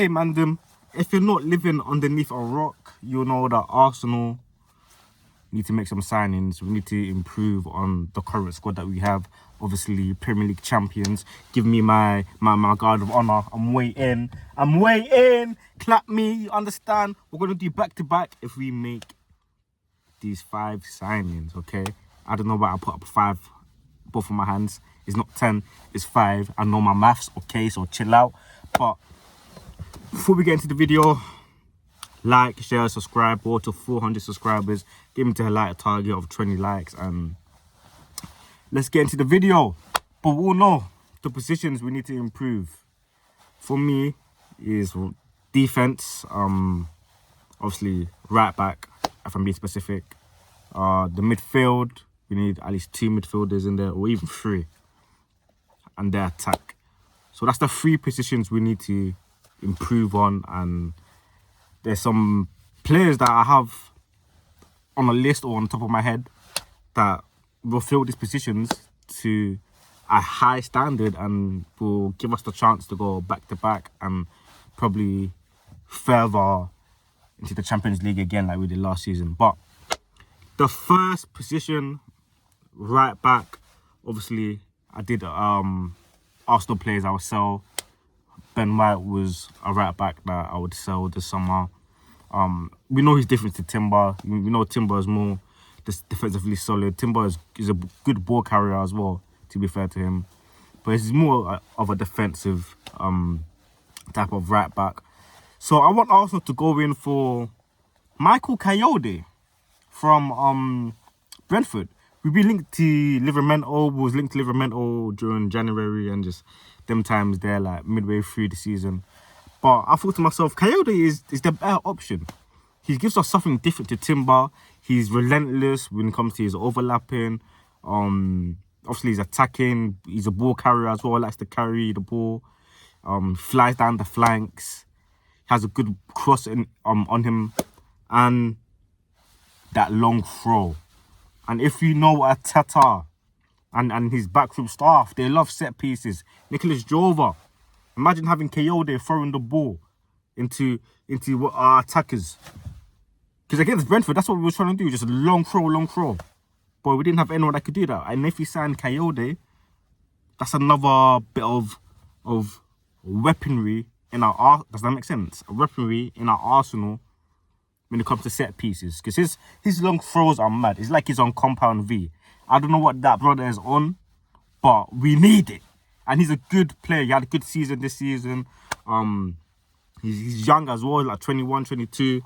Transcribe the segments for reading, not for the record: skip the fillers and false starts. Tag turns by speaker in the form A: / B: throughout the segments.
A: Hey man, if you're not living underneath a rock, you'll know that Arsenal need to make some signings. We need to improve on the current squad that we have. Obviously, Premier League champions. Give me my guard of honour. I'm waiting. Clap me, you understand? We're going to do back-to-back if we make these 5 signings, okay? I don't know why I put up 5, both of my hands. It's not 10, it's 5. I know my maths, okay, so chill out. But before we get into the video, like, share, subscribe. We're to 400 subscribers. Give me to a target of 20 likes and let's get into the video. But we all know the positions we need to improve. For me, is defense. Obviously right back, if I'm being specific. The midfield, we need at least 2 midfielders in there, or even 3. And their attack. So that's the 3 positions we need to improve on. And there's some players that I have on a list or on top of my head that will fill these positions to a high standard and will give us the chance to go back to back and probably further into the Champions League again like we did last season. But the first position, right back, obviously I did Arsenal players I would sell. Ben White was a right back that I would sell this summer. We know he's different to Timber. We know Timber is more defensively solid. Timber is a good ball carrier as well, to be fair to him. But he's more of a defensive type of right back. So I want Arsenal to go in for Michael Kayode from Brentford. We've been linked to Livramento. We was linked to Livramento during January and just them times there, like midway through the season. But I thought to myself, Kayode is the better option. He gives us something different to Timber. He's relentless when it comes to his overlapping. Obviously, he's attacking. He's a ball carrier as well. Likes to carry the ball. Flies down the flanks. Has a good cross on him. And that long throw. And if you know Arteta and his backroom staff, they love set pieces. Nicholas Jova. Imagine having Kayode throwing the ball into our attackers. Because against Brentford, that's what we were trying to do. Just a long throw. But we didn't have anyone that could do that. And if we signed Kayode, that's another bit of weaponry in our... Does that make sense? A weaponry in our arsenal when it comes to set pieces. Because his long throws are mad. It's like he's on compound V. I don't know what that brother is on, but we need it. And he's a good player. He had a good season this season. He's young as well, like 21, 22.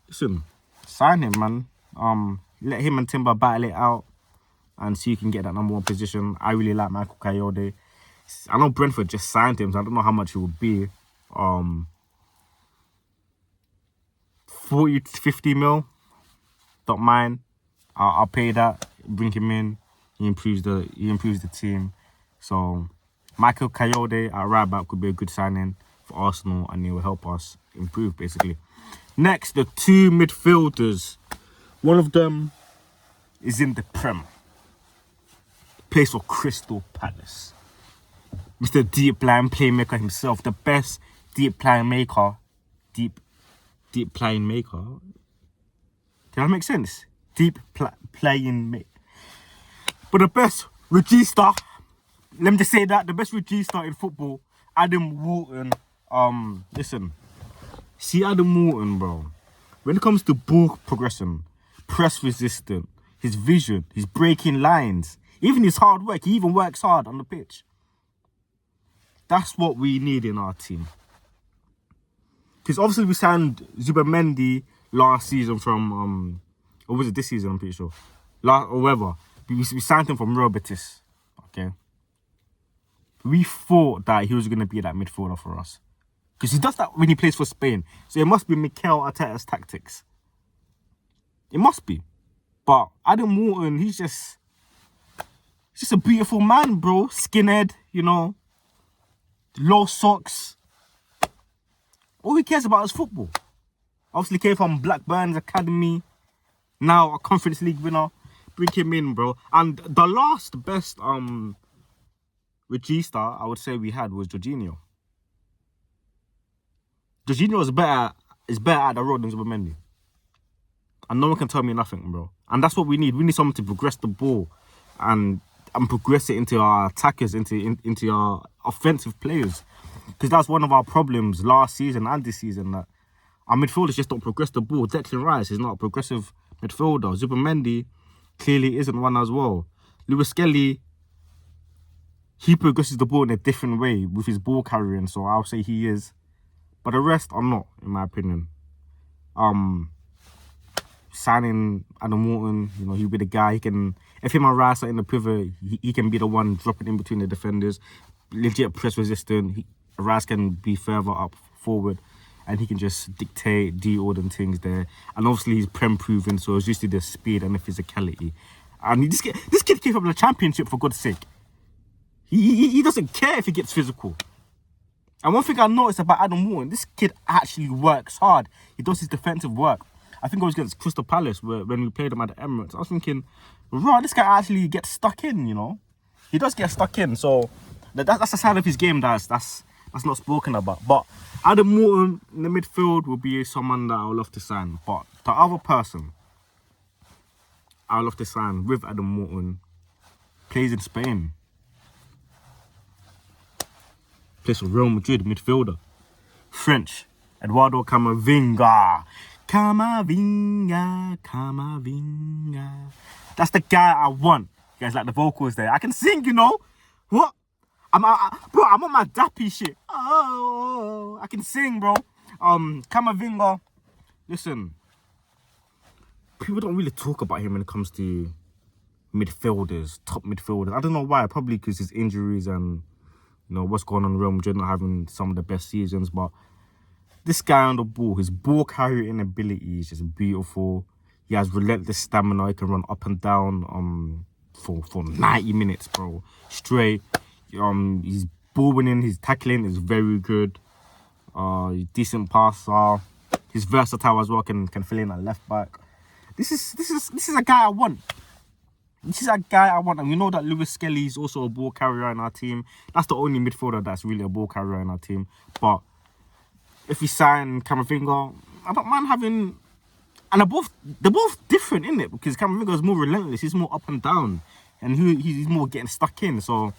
A: Listen, sign him, man. Let him and Timber battle it out and see who can get that number 1 position. I really like Michael Kayode. I know Brentford just signed him, so I don't know how much it would be. 40 to 50 mil. Don't mind. I'll pay that. Bring him in. He improves the team. So Michael Kayode at right back could be a good signing for Arsenal, and he will help us improve basically. Next, the 2 midfielders. One of them is in the Prem. Plays for Crystal Palace. Mr. Deep Line Playmaker himself. The best deep line maker. Deep playing maker. Does that make sense? Playing maker. But the best regista. Let me just say that. The best regista in football. Adam Wharton. Listen. See Adam Wharton, bro. When it comes to ball progression, press resistant, his vision, his breaking lines, even his hard work, he even works hard on the pitch. That's what we need in our team. Because obviously we signed Zubamendi last season from, or was it this season, I'm pretty sure. Or whatever. We signed him from Real Betis. Okay. We thought that he was going to be that midfielder for us. Because he does that when he plays for Spain. So it must be Mikel Arteta's tactics. It must be. But Adam Wharton, he's just a beautiful man, bro. Skinhead, you know. Low socks. All he cares about is football. Obviously came from Blackburn's Academy. Now a Conference League winner. Bring him in, bro. And the last best regista I would say we had was Jorginho. Jorginho is better at the road than Zubimendi. And no one can tell me nothing, bro. And that's what we need. We need someone to progress the ball and progress it into our attackers, into our offensive players. Because that's one of our problems last season and this season, that our midfielders just don't progress the ball. Declan Rice is not a progressive midfielder. Zubimendi clearly isn't one as well. Lewis Kelly, he progresses the ball in a different way with his ball carrying, so I'll say he is. But the rest are not, in my opinion. Signing Adam Morton, he'll be the guy. He can, if him and Rice are in the pivot, he can be the one dropping in between the defenders. Legit press resistant. Rice can be further up forward, and he can just dictate, do all them things there. And obviously he's prem proven, so it's just the speed and the physicality. And this kid came from the championship, for God's sake. He doesn't care if he gets physical. And one thing I noticed about Adam Morton, this kid actually works hard. He does his defensive work. I think it was against Crystal Palace when we played him at the Emirates. I was thinking, right, this guy actually gets stuck in, He does get stuck in. So that's a side of his game that's not spoken about. But Adam Morton in the midfield will be someone that I would love to sign. But the other person I would love to sign with Adam Morton plays in Spain. Plays for Real Madrid, midfielder. French, Eduardo Camavinga. Camavinga. That's the guy I want. You guys like the vocals there. I can sing, What? I'm on my dappy shit. Oh, I can sing, bro. Camavinga. Listen, people don't really talk about him when it comes to midfielders, top midfielders. I don't know why. Probably because his injuries and what's going on in Real Madrid, not having some of the best seasons. But this guy on the ball, his ball carrying ability is just beautiful. He has relentless stamina. He can run up and down for 90 minutes, bro. Straight. His ball winning, his tackling is very good. Decent passer. He's versatile as well. Can fill in at left back. This is a guy I want. This is a guy I want. And we know that Lewis Kelly is also a ball carrier in our team. That's the only midfielder that's really a ball carrier in our team. But if we sign Camavinga, I don't mind having... And they're both different, innit? Because Camavinga is more relentless. He's more up and down. And he's more getting stuck in. So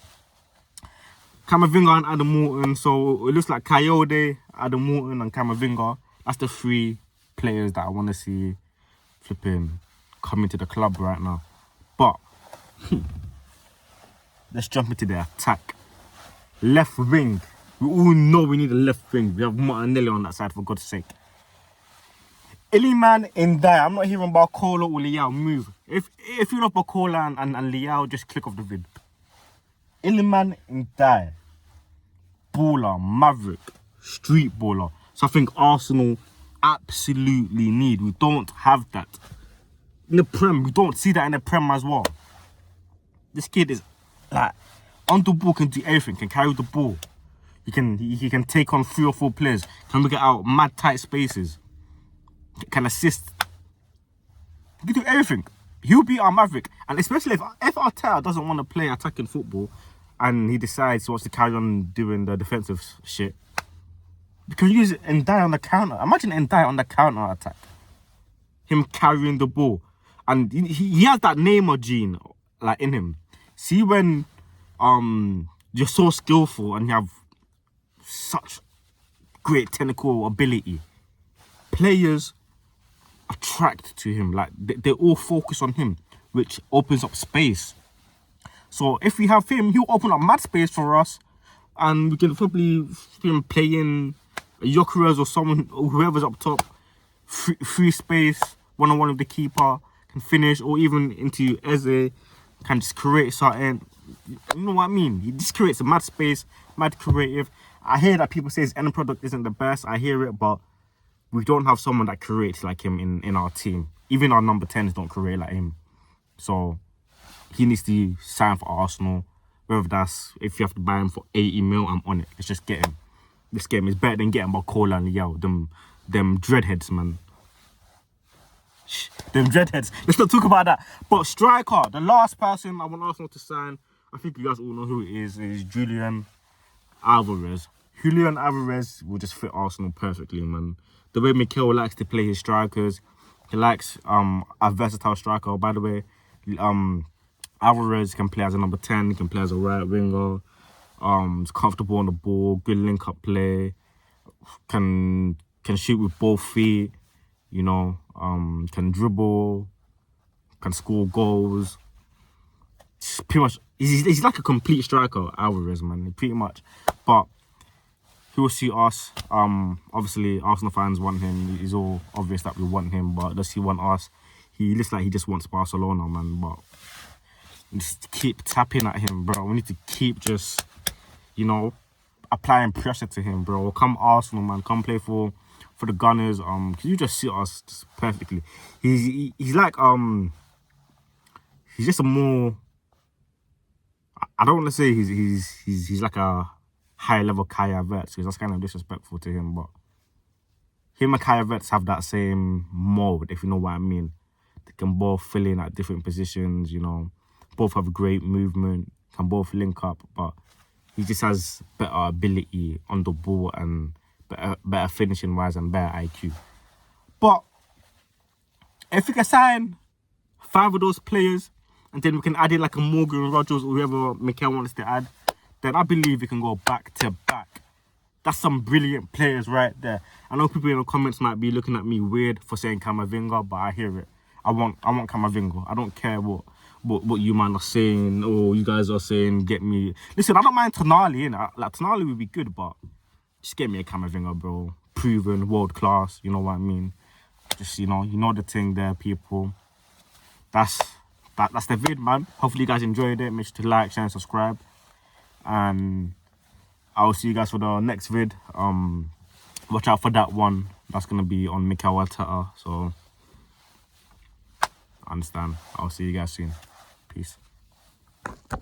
A: Camavinga and Adam Morton. So it looks like Coyote, Adam Morton and Camavinga. That's the three players that I want to see flipping coming to the club right now. But let's jump into the attack. Left wing. We all know we need a left wing. We have Martinelli on that side, for God's sake. Iliman Ndiaye. I'm not hearing Barcola or Liao. Move. If you love Barcola and Liao, just click off the vid. Iliman Ndiaye. Baller, maverick, street baller. Something Arsenal absolutely need. We don't have that. In the Prem, we don't see that in the Prem as well. This kid is like on the ball, can do everything, can carry the ball. He can take on 3 or 4 players, can make it out mad tight spaces, can assist. He can do everything. He'll be our maverick. And especially if Arteta doesn't want to play attacking football and he decides he wants to carry on doing the defensive shit, you can use Ndiaye on the counter. Imagine Ndiaye on the counter attack. Him carrying the ball. And he has that Neymar gene like in him. See when you're so skillful and you have such great technical ability, players attract to him. Like they all focus on him, which opens up space. So if we have him, he'll open up mad space for us, and we can probably him playing Jokeres or someone, or whoever's up top, free space, one-on-one with the keeper, can finish, or even into Eze, can just create something. You know what I mean? He just creates a mad space, mad creative. I hear that people say his end product isn't the best. I hear it, but we don't have someone that creates like him in our team. Even our number 10s don't create like him. So he needs to sign for Arsenal. Whether that's, if you have to buy him for 80 mil, I'm on it. Let's just get him. This game is better than getting Barcola and Liao. Them dreadheads, man. Them dreadheads. Let's not talk about that. But striker, the last person I want Arsenal to sign, I think you guys all know who it is Julian Alvarez. Julian Alvarez will just fit Arsenal perfectly, man. The way Mikel likes to play his strikers, he likes a versatile striker. By the way, Alvarez can play as a number 10, he can play as a right winger. He's comfortable on the ball, good link-up play, can shoot with both feet, you know, can dribble, can score goals. Pretty much, he's like a complete striker, Alvarez, man, pretty much. But he will suit us. Obviously, Arsenal fans want him. It's all obvious that we want him, but does he want us? He looks like he just wants Barcelona, man. But just keep tapping at him, bro. We need to keep just, you know, applying pressure to him, bro. Come Arsenal, man. Come play for the Gunners. Can you just suit us just perfectly? He's like he's just a more. I don't want to say he's like a high level Kai Havertz, because that's kind of disrespectful to him, but him and Kai Havertz have that same mold, if you know what I mean. They can both fill in at different positions, you know, both have great movement, can both link up, but he just has better ability on the ball and better finishing wise and better IQ. But if we can sign 5 of those players and then we can add in like a Morgan Rogers or whoever Mikel wants to add, then I believe we can go back to back. That's some brilliant players right there. I know people in the comments might be looking at me weird for saying Camavinga, but I hear it. I want Camavinga. I don't care what you man are saying or you guys are saying. Get me. Listen, I don't mind Tonali, innit? Like Tonali would be good, but just get me a Camavinga, bro. Proven, world class. You know what I mean? Just you know the thing there, people. That's the vid, man. Hopefully you guys enjoyed it. Make sure to like, share, and subscribe. And I'll see you guys for the next vid. Watch out for that one. That's gonna be on Mikel Arteta. So understand. I'll see you guys soon. Peace.